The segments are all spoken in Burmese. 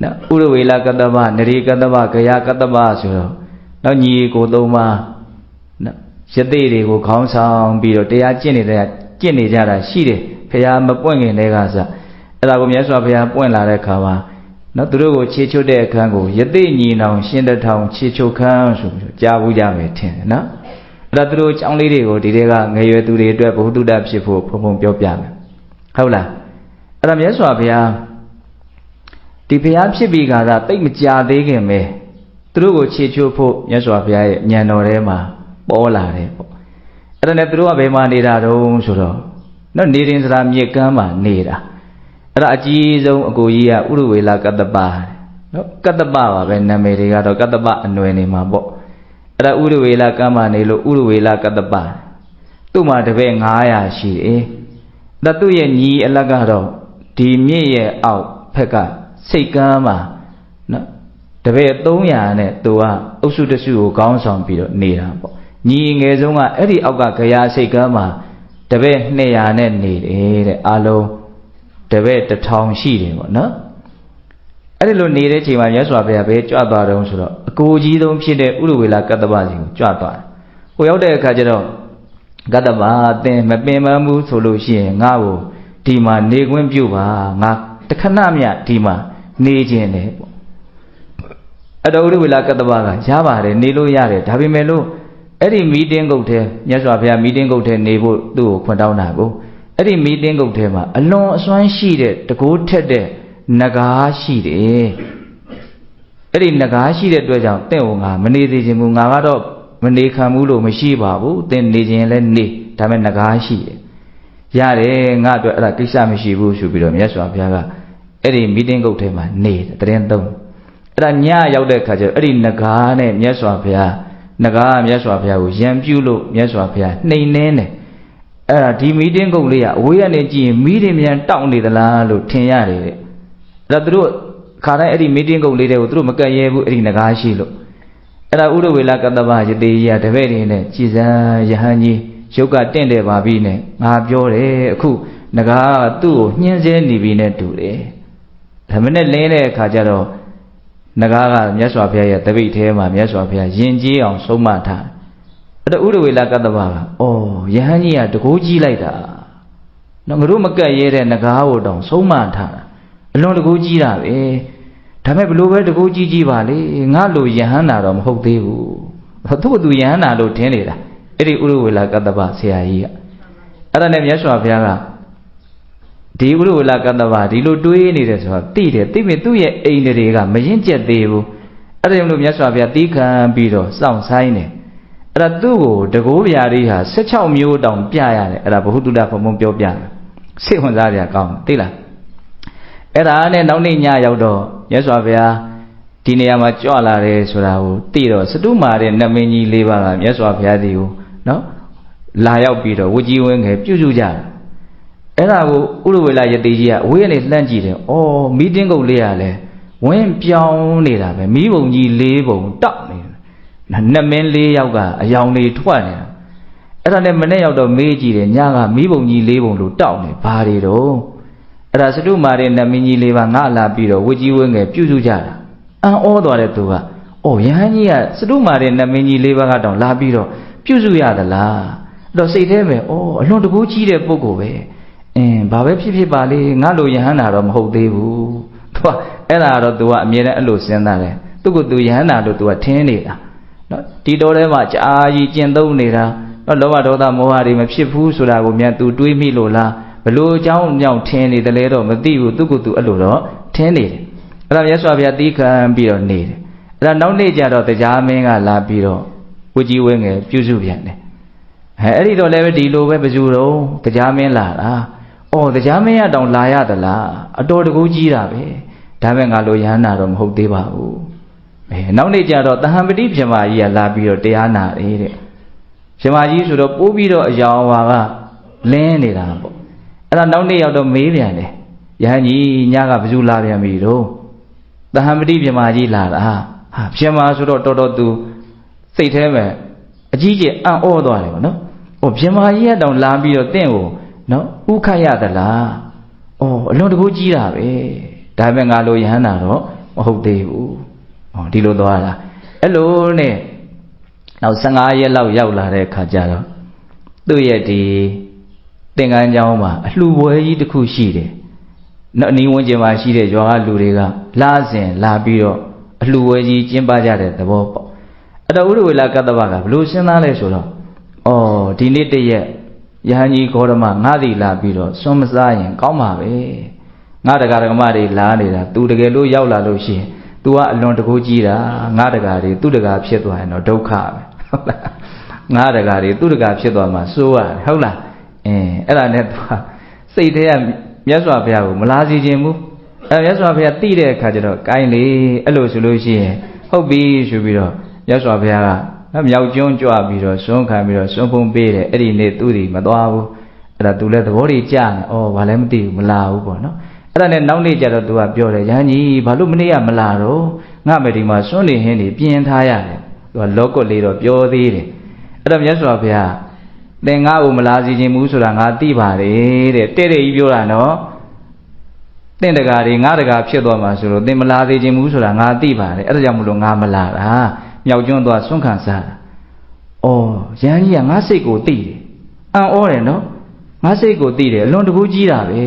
နော်ဥရဝေလကတ္တဗနရီကတ္တဗဂယကတ္တဗဆိုတော့နော်ညီကိုသုံးပါနော်ယသိတွေကိုခေါင်းဆောင်ပြီးတော့တရားကျင့်နေကြတာရှိတယ်ဘုရားမပွင့်ခင်တည်းကစအဲ့ဒါကိုမြတ်စွာဘုရားပွင့်လာတဲ့အခါမှာနော်သူတို့ကိုခြေချွတ်တဲ့အခန်းကိုယသိညီနောင်ရှင်တထောင်ခြေချွတ်ခန်းဆိုပြီးကြားဘူးကြမယ်ထင်တယ်နော်အဲ့ဒါသူတို့ကျောင်းလေးတွေကိုဒီတွေကငယ်ရွယ်သူတွေအတွက်ဘုဒ္ဓတဖြစ်ဖို့ဘုံဘုံပြောပြမယ်ဟုတ်လားအဲ့ဒါမြတ်စွာဘုရားဒီဘုရားဖြစ်ပြီးကသာတိတ်မကြသေးခင်ပဲသူတို့ကိုခြေချွတ်ဖို့မြတ်စွာဘုရားရဲ့ဉာဏ်တော်ထဲမှာပေါ်လာတယ်ပေါ့အဲ့ဒါနဲ့သူတို့ကဘယ်မှာနေတာတုံးဆိုတော့နော်နေရင်စရာမြေကမ်းမှာနေတာအဲ့ဒါအကြီးဆုံးအကိုကြီးကဥရဝေလကတ္တပနော်ကတ္တပပါပဲနာမည်တွေကတော့ကတ္တပအနွယ်နေမှာပေါ့အဲ့ဒါဥရဝေလကမ်းမှာနေလို့ဥရဝေလကတ္တပသူ့မှာတပည့်900ရှိတယ်ဒါသူ့ရဲ့ညီအလတ်ကတော့ဒီမြင့်ရဲ့အောက်ဖက်ကစိတ်ကမ်းမှာနော်တပည့်300နဲ့သူကအုပ်စုတစုကိုခေါင်းဆောင်ပြီးတော့နေတာပေါ့ညီငယ်ဆုံးကအဲ့ဒီအောက်ကဂရာစိတ်ကမ်းမှာတပည့်200နဲ့နေတယ်တဲ့အားလုံးတပည့်1000ရှိတယ်ပေါ့နော်အဲ့ဒီလိုနေတဲ့ချိန်မှာမြတ်စွာဘုရားပဲကြွသွားတော့ဆိုတော့အကိုကြီးဆုံးဖြစ်တဲ့ဥရဝေလကတ္တဗစီကိုကြွသွားတယ်။ကိုရောက်တဲ့အခါကျတော့ကတ္တဗအသင်မပင်ပန်းဘူးဆိုလို့ရှိရင်ငါ့ကိုဒီမှာနေခွင့်ပြုပါငါတခဏမြဒီမှာနေခြင်းတယ်ပေါ့။အဲ့တော့ဥရဝေလကတ္တဗကရပါတယ်နေလို့ရတယ်ဒါပေမဲ့လို့အဲ့ဒီမီတင်းကုတ်ထဲမြတ်စွာဘုရားမီတင်းကုတ်ထဲနေဖို့သူ့ကိုခွင့်တောင်းတာကိုအဲ့ဒီမီတင်းကုတ်ထဲမှာအလွန်အစွမ်းရှိတဲ့တကိုးထက်တဲ့နဂါးရှိတယ်အဲ့ဒီနဂါးရှိတဲ့အတွက်ကြောင့်တင့်ကိုငါမနေသေးခြင်းဘူးငါကတော့မနေခံဘူးလို့မရှိပါဘူးသင်နေခြင်းလည်းနေဒါပေမဲ့နဂါးရှိတယ်ရတယ်ငါအတွက်အဲ့ဒါကိစ္စမရှိဘူးဆိုပြီးတော့မြတ်စွာဘုရားကအဲ့ဒီမီတင်းကုတ်ထဲမှာနေတဲ့သုံးအဲ့ဒါညရောက်တဲ့ခါကျတော့အဲ့ဒီနဂါးနဲ့မြတ်စွာဘုရားနဂါးမြတ်စွာဘုရားကိုရံပြုလို့မြတ်စွာဘုရားနှိမ်နှင်းတယ်အဲ့ဒါဒီမီတင်းကုတ်လေးကအဝေးကနေကြည့်ရင်မီးတွေမြန်တောက်နေသလားလို့ထင်ရတယ်တဲ့အဲ့ဒါသူတို့ခါတိုင်းအဲ့ဒီမီတင်းကုတ်လေးတွေကိုသူတို့မကတ်ရဲဘူးအဲ့ဒီနဂါးရှိလို့အဲ့ဒါဥရဝေလကတ္တဗယတိကြီးကတပည့်တွေနဲ့ကြည်စံယဟန်ကြီးရုပ်ကတင့်တယ်ပါပြီနဲ့ငါပြောတယ်အခုနဂါးကသူ့ကိုညှင်းဆဲနေပြီနဲ့တူတယ်ဒါမနဲ့လင်းတဲ့အခါကျတော့နဂါးကမြတ်စွာဘုရားရဲ့တပိတ်ထဲမှာမြတ်စွာဘုရားယဉ်ကျေးအောင်ဆုံးမထားအဲ့တော့ဥရဝေလကတ္တဗကယဟန်ကြီးကတကိုးကြီးလိုက်တာနော်ငါတို့မကတ်ရဲတဲ့နဂါးကိုတောင်ဆုံးမထားတာအလွန်တကူကြီးတာပဲဒါမဲ့ဘလို့ပဲတကူကြီးပါလေငါလိုယဟန္တာတော့မဟုတ်သေးဘူးသူ့သူယဟန္တာလို့ထင်နေတာအဲ့ဒီဥရဝေလကတ္တဗဆရာကြီးကအဲ့ဒါနဲ့မြတ်စွာဘုရားကဒီဥရဝေလကတ္တဗဒီလိုတွေးနေတယ်ဆိုတာသိတယ်သိပေသူ့ရဲ့အိမ်တွေကမရင်ကျက်သေးဘူးအဲ့ဒါကြောင့်လို့မြတ်စွာဘုရားတီးခံပြီးတော့စောင့်ဆိုင်တယ်အဲ့ဒါသူ့ကိုတကိုးဗျာတွေဟာ16မျိုးတောင်ပြရတယ်အဲ့ဒါဘုဟုတုတ္တဘုံဘုံပြောပြတယ်စိတ်ဝင်စားကြကောင်းသိလားအဲ့ဒါနဲ့နောက်နေ့ညရောက်တော့မြတ်စွာဘုရားဒီနေရာမှာကြွလာတယ်ဆိုတာကိုသိတော့စတုမာတဲ့နတ်မင်းကြီး၄ပါးကမြတ်စွာဘုရားဒီကိုနော်လာရောက်ပြီးတော့ဝကြီးဝင်းငယ်ပြုစုကြတယ်အဲ့ဒါကိုဥရဝေလယတိကြီးကအဝေးကနေလှမ်းကြည့်တယ်မီတင်းကုတ်လေးကလည်းဝင်းပြောင်းနေတာပဲမီးပုံကြီး၄ပုံတောက်နေတယ်နတ်မင်း၄ယောက်ကအယောင်တွေထွက်နေတာအဲ့ဒါနဲ့မနေ့ရောက်တော့မေးကြည့်တယ်ညကမီးပုံကြီး၄ပုံလို့တောက်နေဘာတွေတော့အဲ့ဒါစတုမာတဲ့နတ်မင်းကြီး၄ပါးငါလာပြီးတော့ဝကြီးဝင်းငယ်ပြုစုကြတာအံ့ဩသွားတဲ့သူကယဟန်ကြီးကစတုမာတဲ့နတ်မင်းကြီး၄ပါးကတောင်လာပြီးတော့ပြုစုရသလားအဲ့တော့စိတ်ထဲပဲအလွန်တကူကြီးတဲ့ပုဂ္ဂိုလ်ပဲဘာပဲဖြစ်ပါလေငါလိုယဟန်တာတော့မဟုတ်သေးဘူးသူကအဲ့ဒါတော့သူကအမြဲတမ်းအဲ့လိုစဉ်းစားတယ်သူကသူယဟန်တာလို့သူကထင်းနေတာနော်ဒီတော်ထဲမှာကြာကြီးကျင့်သုံးနေတာနော်လောဘဒေါသမောဟတွေမဖြစ်ဘူးဆိုတာကိုမြန်သူတွေးမိလို့လားဘလို့အကြောင်းကြောင့်ထင်းနေတယ်လဲတော့မသိဘူးသူကသူအဲ့လိုတော့ထင်းနေတယ်အဲ့ဒါမြတ်စွာဘုရားတီးခံပြီးတော့နေတယ်အဲ့ဒါနောက်နေ့ကျတော့တရားမင်းကလာပြီးတော့ဝကြီးဝင်းငယ်ပြုစုပြန်တယ်အဲ့ဒီတော့လည်းပဲဒီလိုပဲဘယ်သူတော့တရားမင်းလာတာတရားမင်းရတောင်လာရသလားအတော်တကူကြီးတာပဲဒါပဲငါလိုရဟန္တာတော့မဟုတ်သေးပါဘူးနောက်နေ့ကျတော့တဟံပတိပြမကြီးကလာပြီးတော့တရားနာတယ်တဲ့ပြမကြီးဆိုတော့ပိုးပြီးတော့အယောင်ဝါကလင်းနေတာပေါ့အဲ့ဒါနောက်နေ့ရောက်တော့မေးပြန်တယ်ယဟန်ကြီးညကဘယ်သူလာပြန်ပြီတော့တဟံပတိပြမကြီးလာတာပြမဆိုတော့တော်တော်သူစိတ်ထဲမှာအကြီးကျယ်အံ့ဩသွားတယ်ပေါ့နော်ပြမကြီးကတောင်လာပြီးတော့တင့်ကိုနော်ဥခတ်ရသလားအလွန်တကူကြီးတာပဲဒါပေမဲ့ငါလိုယဟန္တာတော့မ မဟုတ်သေးဘူးဟောဒီလိုသွားတာအဲ့လိုနဲ့နောက်15ရက်လောက်ရောက်လာတဲ့အခါကျတော့သူ့ရဲ့ဒီသင်္ကန်းကျောင်းမှာအလှူပွဲကြီးတစ်ခုရှိတယ်နော်အနီးဝန်းကျင်မှာရှိတဲ့ရွာကလူတွေကလာစဉ်လာပြီးတော့အလှူပွဲကြီးကျင်းပကြတဲ့သဘောပေါ့အဲ့တော့ဥရဝေလကတ္တဗကဘလို့စဉ်းစားလဲဆိုတော့ဒီနေ့တရက်ယဟန်ကြီးဂေါရမငါးစီလာပြီးတော့စွန့်မစားရင်ကောင်းပါပဲငါတကာဓမ္မတွေလာနေတာသူတကယ်လို့ရောက်လာလို့ရှိရင် तू ကအလွန်တကူကြီးတာငါတကာတွေသူ့တကာဖြစ်သွားရင်တော့ဒုက္ခပဲဟုတ်လားငါတကာတွေသူ့တကာဖြစ်သွားမှစိုးရတယ်ဟုတ်လားအဲ့ဒါနဲ့ तू စိတ်ထဲကမြတ်စွာဘုရားကိုမလားစီခြင်းဘူးမြတ်စွာဘုရားသိတဲ့အခါကျတော့ကိုင်းလေအဲ့လိုဆိုလို့ရှိရင်ဟုတ်ပြီဆိုပြီးတော့မြတ်စွာဘုရားကမြောက်ကျွန်းကြွပြီးတော့စွန့်ခံပြီးတော့စွန့်ဖုံးပေးတယ်အဲ့ဒီနေ့သူ့ဒီမသွားဘူးအဲ့ဒါ तू လည်းသဘောတွေကြားနေဘာလည်းမသိဘူးမလာဘူးပေါ့နော်အဲ့ဒါနဲ့နောက်နေ့ကျတော့ तू ကပြောတယ်ရဟန်းကြီးဘာလို့မနေ့ကမလာတော့ငါမဒီမှာစွန့်နေဟင်းနေပြင်ထားရတယ် तू ကလောကလေးတော့ပြောသေးတယ်အဲ့တော့မြတ်စွာဘုရားသင်ငါ့ကိုမလာစီခြင်းဘူးဆိုတာငါသိပါတယ်တဲ့တဲ့တဲ့ကြီးပြောတာနော်သင်တကာတွေငါတကာဖြစ်သွားမှာဆိုတော့သင်မလာသေးခြင်းဘူးဆိုတာငါသိပါတယ်အဲ့ဒါကြောင့်မလို့ငါမလာတာမြောက်ကျွန်းသွားစွန့်ခံစားတာရဟန်းကြီးကငါစိတ်ကိုသိတယ်အံ့ဩတယ်နော်ငါစိတ်ကိုသိတယ်အလွန်တကူကြီးတာပဲ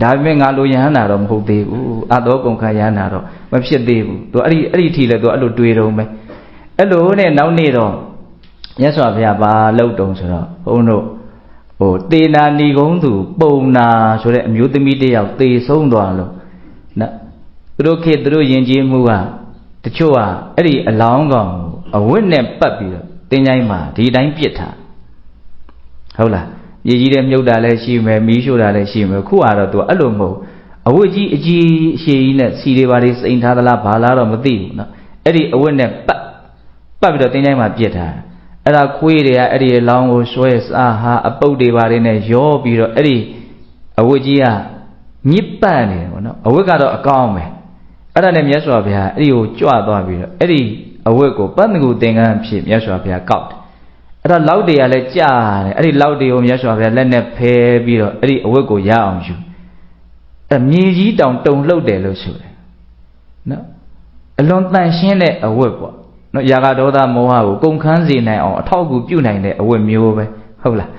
ဒါပေမဲ့ငါလိုယဟန္တာတော့မဟုတ်သေးဘူးအတောကုန်ခယဟန္တာတော့မဖြစ်သေးဘူးသူအဲ့ဒီအထိလဲသူအဲ့လိုတွေးတော့မယ်အဲ့လိုနဲ့နောက်နေ့တော့မြတ်စွာဘုရားပါလောက်တုံဆိုတော့ဘုန်းတို့တေနာဏီကုန်းသူပုံနာဆိုတဲ့အမျိုးသမီးတယောက်သေဆုံးသွားလို့နော်သူတို့ခေတ်သူတို့ယဉ်ကျေးမှုကတချို့ကအဲ့ဒီအလောင်းကောင်အဝတ်နဲ့ပတ်ပြီးတော့တင်းချိုင်းမှာဒီတိုင်းပြစ်ထားဟုတ်လားမြေကြီးတဲ့မြုပ်တာလည်းရှိမယ်မီးရှို့တာလည်းရှိမယ်ခုကတော့သူအဲ့လိုမဟုတ်အဝတ်ကြီးအကြီးအရှည်ကြီးနဲ့စီတွေပါတွေစိန်ထားသလားဘာလားတော့မသိဘူးနော်အဲ့ဒီအဝတ်နဲ့ပတ်ပြီးတော့တင်းချိုင်းမှာပြစ်ထားအဲ့ဒါခွေးတွေကအဲ့ဒီအလောင်းကိုဆွဲစားဟာအပုတ်တွေပါတွေနဲ့ရောပြီးတော့အဲ့ဒီအဝတ်ကြီးကမြစ်ပတ်နေတယ်ပေါ့နော်အဝတ်ကတော့အကောင်းပဲအဲ့ဒါနဲ့မြတ်စွာဘုရားအဲ့ဒီကိုကြွသွားပြီးတော့အဲ့ဒီအဝတ်ကိုပတ္တကူသင်္ကန်းဖြစ်မြတ်စွာဘုရားကောက်တယ်အဲ့တော့လောက်တွေကလည်းကြာတယ်အဲ့ဒီလောက်တွေကိုမြတ်စွာဘုရားလက်နဲ့ဖယ်ပြီးတော့အဲ့ဒီအဝတ်ကိုရအောင်ယူအဲ့မြေကြီးတောင်တုံလှုပ်တယ်လို့ဆိုတယ်နော်အလွန်တန်ရှင်းတဲ့အဝတ်ပေါ့နော်ယာဂဒေါသမောဟကိုကုန်ခန်းစေနိုင်အောင်အထောက်အကူပြုနိုင်တဲ့အဝတ်မျိုးပဲဟုတ်လား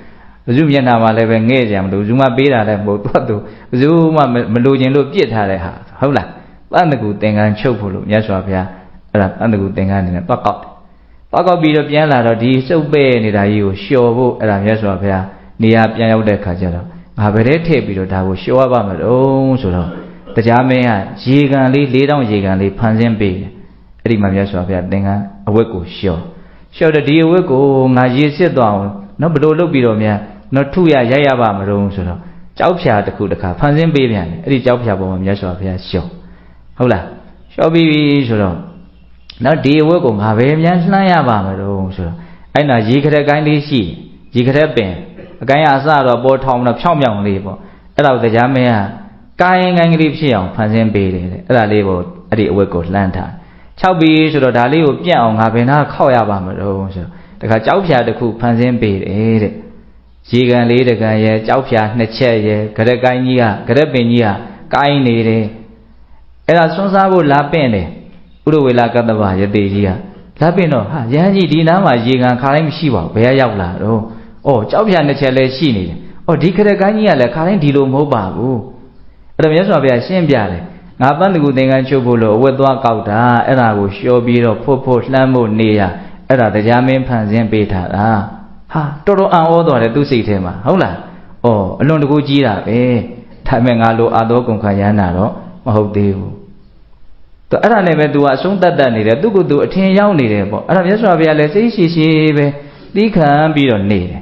ဘယ်သူမျက်နှာမှာလည်းပဲငဲ့ကြမလို့ဘယ်သူမှပေးတာလည်းမဟုတ်သူဘယ်သူမှမလိုချင်လို့ပြစ်ထားတဲ့ဟာဟုတ်လားပတ္တကူသင်္ကန်းချုပ်ဖို့လို့မြတ်စွာဘုရားအဲ့ဒါပတ္တကူသင်္ကန်းအနေနဲ့တွက်ကောက်ပြီးတော့ပြန်လာတော့ဒီစုပ်ပဲ့နေတာကြီးကိုလျှော်ဖို့အဲ့ဒါမြတ်စွာဘုရားနေရာပြန်ရောက်တဲ့ခါကျတော့ငါဘယ်ထဲထည့်ပြီးတော့ဒါကိုလျှော်ရပါမလို့ဆိုတော့တရားမင်းကရေကန်လေး4000ရေကန်လေးဖန်ဆင်းပေးတယ်အဲ့ဒီမှာမြတ်စွာဘုရားသင်္ကန်းအဝတ်ကိုလျှော်တဲ့ဒီအဝတ်ကိုငါရေစစ်သွားအောင်နော်ဘလို့လုပ်ပြီးတော့များနော်ထုရရိုက်ရပါမလို့ဆိုတော့ကြောက်ဖြာတစ်ခုတစ်ခါဖန်ဆင်းပေးပြန်တယ်အဲ့ဒီကြောက်ဖြာပေါ်မှာမြတ်စွာဘုရားလျှော်ဟုတ်လားလျှော်ပြီးပြီဆိုတော့နော်ဒီအဝတ်ကိုငါပဲမြန်လှမ်းရပါမလို့ဆိုတော့အဲ့နာရေခရက်ကိုင်းလေးရှိရေခရက်ပင်အကိုင်းအစတော့ပေါ်ထောင်တော့ဖြောင်းဖြောင်းလေးပေါ့အဲ့ဒါကိုတရားမင်းကကိုင်းကလေးဖြစ်အောင်ဖန်ဆင်းပေးတယ်အဲ့ဒါလေးကိုအဲ့ဒီအဝတ်ကိုလှမ်းထား6ပြီးဆိုတော့ဒါလေးကိုပြန့်အောင်ငါဘယ်နာခောက်ရပါမလို့ဆိုတော့တခါကြောက်ဖြာတစ်ခုဖန်ဆင်းပေးတယ်တဲ့ရေကန်လေးတကန်ရဲ့ကြောက်ဖြာ2ချက်ရဲ့ခရက်ကိုင်းကြီးကခရက်ပင်ကြီးကကိုင်းနေတယ်အဲ့ဒါစွန်းစားဖို့လာပင့်တယ်ဥရဝေလကတ္တဗယတိကြီးကလာပင့်တော့ဟာရဟန်းကြီးဒီနားမှာရေကန်ခါတိုင်းမရှိပါဘူးဘယ်ရောက်လာတော့ကြောက်ဖြာ2ချက်လည်းရှိနေတယ်ဒီခရက်ကိုင်းကြီးကလည်းခါတိုင်းဒီလိုမဟုတ်ပါဘူးအဲ့တော့မြတ်စွာဘုရားရှင်းပြတယ်ငါပတ္တကူသင်္ကန်းချုပ်ဖို့လို့အဝတ်သွားကောက်တာအဲ့ဒါကိုလျှော်ပြီးတော့ဖို့လှမ်းဖို့နေရအဲ့ဒါတရားမင်းဖန်ဆင်းပေးထားတာဟာတော်တော်အံ့ဩသွားတယ်သူ့စိတ်ထဲမှာဟုတ်လားအလွန်တကူကြီးတာပဲဒါပေမဲ့ငါလိုအာသောကုန်ခါရမ်းတာတော့မဟုတ်သေးဘူးသူအဲ့ဒါနဲ့ပဲသူကအဆုံးတတ်နေတယ်သူကသူအထင်ရောက်နေတယ်ပေါ့အဲ့ဒါမြတ်စွာဘုရားလည်းစိတ်ရှိရှိပဲသီးခံပြီးတော့နေတယ်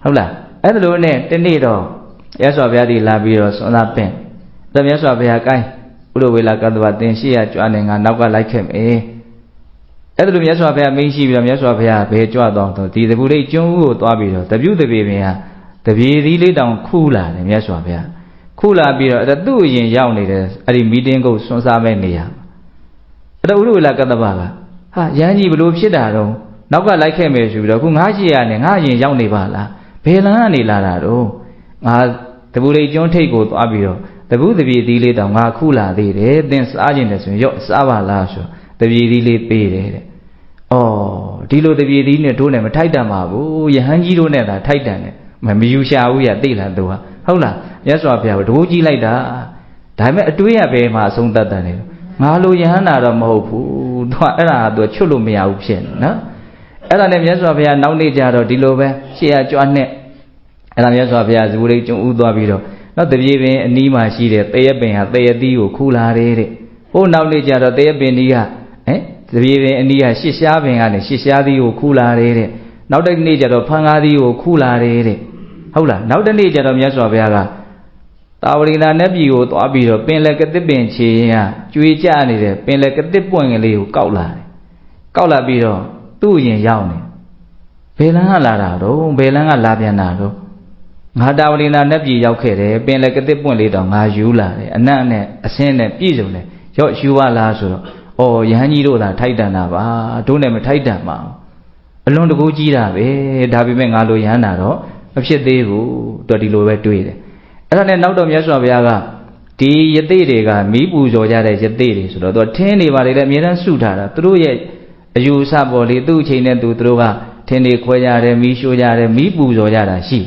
ဟုတ်လားအဲ့ဒါလိုနဲ့တနေ့တော့မြတ်စွာဘုရားဒီလာပြီးတော့စွန့်စားပင့်ဒါမြတ်စွာဘုရားကိုင်းဥရဝေလကတ္တဗသင်ရှိရကြွနေငါနောက်ကလိုက်ခဲ့မယ်အဲ့ဒါလိုမြတ်စွာဘုရားမင်းရှိပြီးတော့မြတ်စွာဘုရားဘယ်ကြွတော့ဒီတပူလေးကျွန်းဦးကိုသွားပြီးတော့တပြုတ်တပေပင်ဟာတပြေသီးလေးတောင်ခူးလာတယ်မြတ်စွာဘုရားခူးလာပြီးတော့အဲ့သူ့အရင်ရောက်နေတယ်အဲ့ဒီမီတင်းကုတ်စွန့်စားမဲ့နေရအဲ့တော့ဥရဝေလကတ္တဗကဟာရဟန်းကြီးဘလို့ဖြစ်တာတော့နောက်ကလိုက်ခဲ့မယ်ဆိုပြီးတော့ခုငါရှိရနဲ့ငါအရင်ရောက်နေပါလားဘယ်လမ်းကနေလာတာတော့ငါတပူလေးကျွန်းထိပ်ကိုသွားပြီးတော့တ ဘူးတပြေသီးလေးတောင်ငါခုလာသေးတယ်သင်စားခြင်းတယ်ဆိုရင်ရော့စားပါလားဆိုတပြေသီးလေးပေးတယ်တဲ့ဩဒီလိုတပြေသီးနဲ့တို့နဲ့မထိုက်တန်ပါဘူးယဟန်ကြီးတို့နဲ့သာထိုက်တန်တယ်မယူရှာဘူးရသိလားသူဟာဟုတ်လားမြတ်စွာဘုရားကိုတကူကြီးလိုက်တာဒါပေမဲ့အတွေးရပဲမှာအဆုံးတတ်တယ်လေငါလိုယဟန်နာတော့မဟုတ်ဘူးသူကအဲ့ဒါကသူချွတ်လို့မရဘူးဖြစ်နေနော်အဲ့ဒါနဲ့မြတ်စွာဘုရားနောက်နေ့ကျတော့ဒီလိုပဲရှေ့ရကြွနဲ့အဲ့ဒါမြတ်စွာဘုရားဇူရိတ်ကျွန်းဥသွားပြီးတော့နောက်တပြေပင်အနီးမှာရှိတဲ့တရက်ပင်ဟာတရက်သီးကိုခူလာတယ်တဲ့ဟိုနောက်နေ့ကျတော့တရက်ပင်ဒီကတပြေပင်အနီးကရှစ်ရှားပင်ကနေရှစ်ရှားသီးကိုခူလာတယ်တဲ့နောက်တစ်နေ့ကျတော့ဖန်ကားသီးကိုခူလာတယ်တဲ့ဟုတ်လားနောက်တစ်နေ့ကျတော့မြတ်စွာဘုရားကတာဝရိနာနတ်ပြည်ကိုသွားပြီးတော့ပင်လယ်ကတစ်ပင်ချေရင်ကကျွေကြနေတဲ့ပင်လယ်ကတစ်ပွင့်ကလေးကိုကောက်လာတယ်ကောက်လာပြီးတော့သူ့ရင်ရောက်နေဘယ်လန်းကလာတာတော့ဘယ်လန်းကလာပြန်တာတော့ငါတာဝရိနာနတ်ပြည်ရောက်ခဲ့တယ်ပင်လယ်ကတစ်ပွင့်လေးတော့ငါယူလာတယ်အနတ်နဲ့အစင်းနဲ့ပြည့်စုံတယ်ရော့ယူပါလားဆိုတော့ဩယဟန်ကြီးတို့သာထိုက်တန်တာပါတို့နဲ့မထိုက်တန်ပါဘူးအလွန်တကူကြီးတာပဲဒါပေမဲ့ငါလိုယဟန်တာတော့မဖြစ်သေးဘူးသူဒီလိုပဲတွေးတယ်အဲ့ဒါနဲ့နောက်တော့မြတ်စွာဘုရားကဒီယသိတွေကမီးပူဇော်ကြတဲ့ယသိတွေဆိုတော့သူထင်းနေပါလေတဲ့အမြဲတမ်းစုထားတာသူတို့ရဲ့အယူအဆပေါ်လေသူ့အချိန်နဲ့သူတို့ကထင်းတွေခွဲကြတယ်မီးရှို့ကြတယ်မီးပူဇော်ကြတာရှိ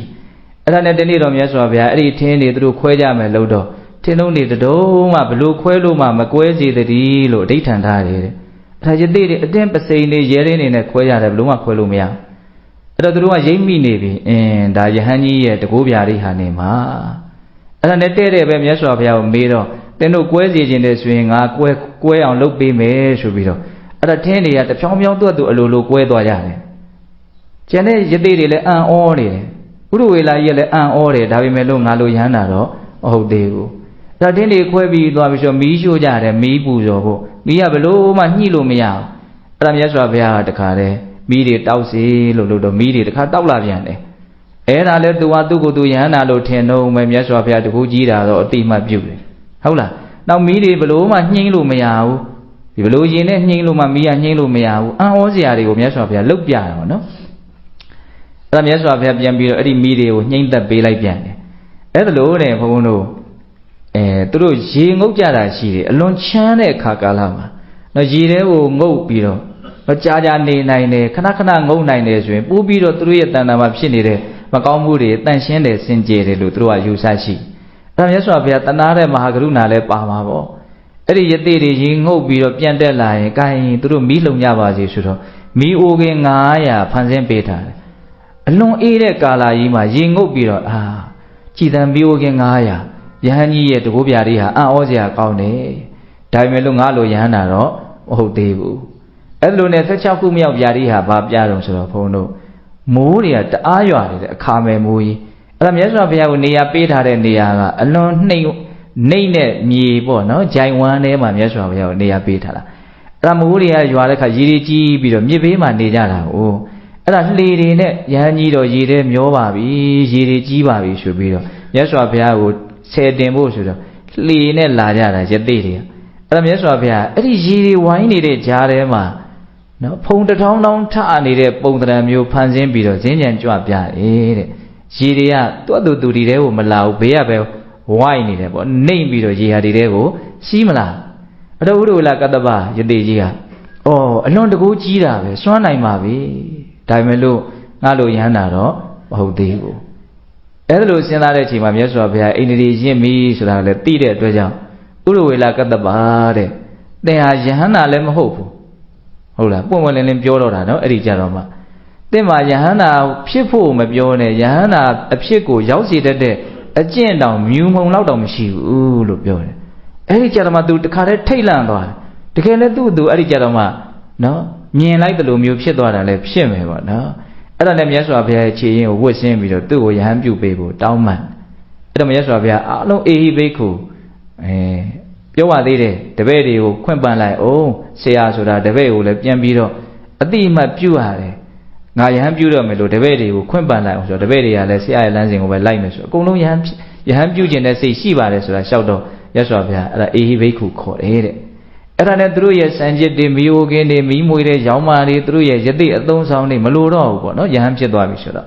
အဲ့ဒါနဲ့တနေ့တော့မြတ်စွာဘုရားအဲ့ဒီထင်းတွေသူတို့ခွဲကြမယ်လို့တော့ထင်းလုံးတွေတုံးမှဘလို့ခွဲလို့မှမကွဲစေတည်းလို့အဓိဋ္ဌာန်ထားတယ်တဲ့အဲ့ဒါယသိတွေအတင်းပစိန်တွေရဲရင်းတွေနဲ့ခွဲကြတယ်ဘလို့မှခွဲလို့မရအဲ့တော့သူတို့ကရိမ့်မိနေပြီဒါယဟန်ကြီးရဲ့တကိုးပြားလေးဟာနေမှာအဲ့ဒါနဲ့တဲ့တဲ့ပဲမြတ်စွာဘုရားကိုမေးတော့တင်းတို့ကွဲစီခြင်းတဲ့ဆိုရင်ငါကွဲအောင်လုပ်ပေးမယ်ဆိုပြီးတော့အဲ့ဒါထင်းတွေကတဖြောင်းဖြောင်းသူ့အလိုလိုကွဲသွားကြတယ်ကျန်တဲ့ယသိတွေလည်းအံ့ဩနေတယ်ဥရဝေလာကြီးလည်းအံ့ဩတယ်ဒါပေမဲ့လို့ငါလိုရဟန္တာတော့မဟုတ်သေးဘူးအဲ့ဒါတင်းတွေခွဲပြီးသွားပြီးဆိုမီးရှို့ကြတယ်မီးပူဇော်ဖို့မီးကဘလို့မှညှိလို့မရဘူးအဲ့ဒါမြတ်စွာဘုရားကတခါတည်းမီးတွေတောက်စီလို့လို့တော့မီးတွေတခါတောက်လာပြန်တယ်အဲ့ဒါလဲသူကသူ့ကိုယ်သူယဟန္တာလို့ထင်တော့မယ်မြတ်စွာဘုရားတကူကြီးတာတော့အတိမတ်ပြုတယ်ဟုတ်လားနောက်မီးတွေဘလို့မှညှိလို့မရဘူးဒီဘလို့ရင်နဲ့ညှိလို့မှမီးကညှိလို့မရဘူးအံ့ဩစရာတွေကိုမြတ်စွာဘုရားလုတ်ပြတာပေါ့နော်အဲ့ဒါမြတ်စွာဘုရားပြန်ပြီးတော့အဲ့ဒီမီးတွေကိုညှိမ့်သက်ပေးလိုက်ပြန်တယ်အဲ့ဒါလို့တဲ့ဘုန်းဘုန်းတို့သူတို့ရေငုတ်ကြတာရှိတယ်အလွန်ချမ်းတဲ့အခါကာလမှာနော်ရေထဲကိုငုတ်ပြီးတော့မကြာနေနိုင်တယ်ခဏခဏငုတ်နိုင်တယ်ဆိုရင်ပိုးပြီးတော့သူတို့ရဲ့တဏ္ဍာမှာဖြစ်နေတဲ့မကောင်းမှုတွေတန့်ရှင်းတယ်စင်ကြယ်တယ်လို့သူတို့ကယူဆရှိအဲ့ဒါမြတ်စွာဘုရားတဏှာတဲ့မဟာကရုဏာလည်းပါမှာပေါ့အဲ့ဒီယသိတွေရေငုတ်ပြီးတော့ပြန်တက်လာရင်ကိုင်းသူတို့မီးလုံကြပါစေဆိုတော့မီးအိုးကင်း900ဖန်ဆင်းပေးထားတယ်အလွန်အေးတဲ့ကာလကြီးမှာရေငုတ်ပြီးတော့ကြည်တံမီးအိုးကင်း900ယဟန်ကြီးရဲ့တကိုးပြားလေးဟာအံ့ဩစရာကောင်းတယ်ဒါပေမဲ့လို့ငါလိုယဟန်တာတော့မဟုတ်သေးဘူးအဲ့လိုနဲ့16ခုမြောက်ပြားလေးဟာဘာပြားတုံဆိုတော့ဘုန်းတို့မိုးတွေကတအားရွာနေတဲ့အခါမဲ့မိုးကြီးအဲ့ဒါမြတ်စွာဘုရားကိုနေရာပေးထားတဲ့နေရာကအလွန်နှိမ့်တဲ့မြေပေါ့နော်ဂျိုင်ဝမ်းထဲမှာမြတ်စွာဘုရားကိုနေရာပေးထားတာအဲ့ဒါမိုးတွေကရွာတဲ့ခါရေတွေကြီးပြီးတော့မြစ်ဘေးမှာနေကြတာ哦အဲ့ဒါလှေတွေနဲ့ရဟန်းကြီးတော့ရေထဲမျောပါပြီရေတွေကြီးပါပြီဆိုပြီးတော့မြတ်စွာဘုရားကိုဆယ်တင်ဖို့ဆိုတော့လှေနဲ့လာကြတာယသိတွေအဲ့ဒါမြတ်စွာဘုရားအဲ့ဒီရေတွေဝိုင်းနေတဲ့ကြားထဲမှာနော်ဖုံတထောင်းထောင်းထနေတဲ့ပုံသဏ္ဍာန်မျိုးဖန်ဆင်းပြီးတော့ဈဉ္ကြံကြွပြတယ်တဲ့ရေတွေကသူ့တူတီတွေကိုမလာဘူးဘေးကပဲဝိုင်းနေတယ်ပေါ့နှိမ့်ပြီးတော့ရေဟာဒီတွေကိုစီးမလားအတော်ဥဒ္ဒဝလကတ္တပယတိကြီးကအလွန်တကူကြီးတာပဲစွမ်းနိုင်ပါပြီဒါပေမဲ့လို့ငါလိုရဟန္တာတော့မဟုတ်သေးဘူးအဲ့ဒါလိုစဉ်းစားတဲ့အချိန်မှာမြတ်စွာဘုရားအိန္ဒြေရင့်ပြီဆိုတာလည်းသိတဲ့အတွက်ကြောင့်ဥဒ္ဒဝလကတ္တပတဲ့သင်ဟာယဟန္တာလည်းမဟုတ်ဘူးဟုတ်လားပွင့်ပွင့်လင်းလင်းပြောတော့တာနော်အဲ့ဒီကြတော့မှသင်မှာယဟန္တာဖြစ်ဖို့မပြောနဲ့ယဟန္တာအဖြစ်ကိုရောက်စေတတ်တဲ့အကျင့်တောင်မြူမုံလောက်တောင်မရှိဘူးလို့ပြောတယ်အဲ့ဒီကြတော့မှ तू တခါတည်းထိတ်လန့်သွားတယ်တကယ်လည်းသူ့အဲ့ဒီကြတော့မှနော်မြင်လိုက်တယ်လို့မျိုးဖြစ်သွားတာလည်းဖြစ်မယ်ပေါ့နော်အဲ့ဒါနဲ့မြတ်စွာဘုရားရဲ့ခြေရင်းကိုဝှက်ဆင်းပြီးတော့သူ့ကိုယဟန်ပြုပေးဖို့တောင်းပန်အဲ့တော့မြတ်စွာဘုရားအလုံးအေဟိဘိက္ခုပြောပါသေးတယ်တပည့်တွေကိုခွင့်ပန်လိုက်အောင်ဆရာဆိုတာတပည့်ကိုလည်းပြန်ပြီးတော့အတိအမှတ်ပြုရတယ်ငါယဟန်ပြုတော့မယ်လို့တပည့်တွေကိုခွင့်ပန်လိုက်အောင်ဆိုတော့တပည့်တွေကလည်းဆရာရဲ့လမ်းစဉ်ကိုပဲလိုက်မယ်ဆိုအကုန်လုံးယဟန်ပြုခြင်းတဲ့စိတ်ရှိပါတယ်ဆိုတာလျှောက်တော့မြတ်စွာဘုရားအဲ့ဒါအေဟိဘိက္ခုခေါ်တယ်တဲ့အဲ့ဒါနဲ့သူတို့ရဲ့စံจิตတွေမီးအိုကင်းတွေမီးမွေးတဲ့ရောင်းမာတွေသူတို့ရဲ့ယသိအသုံးဆောင်တွေမလိုတော့ဘူးပေါ့နော်ယဟန်ဖြစ်သွားပြီဆိုတော့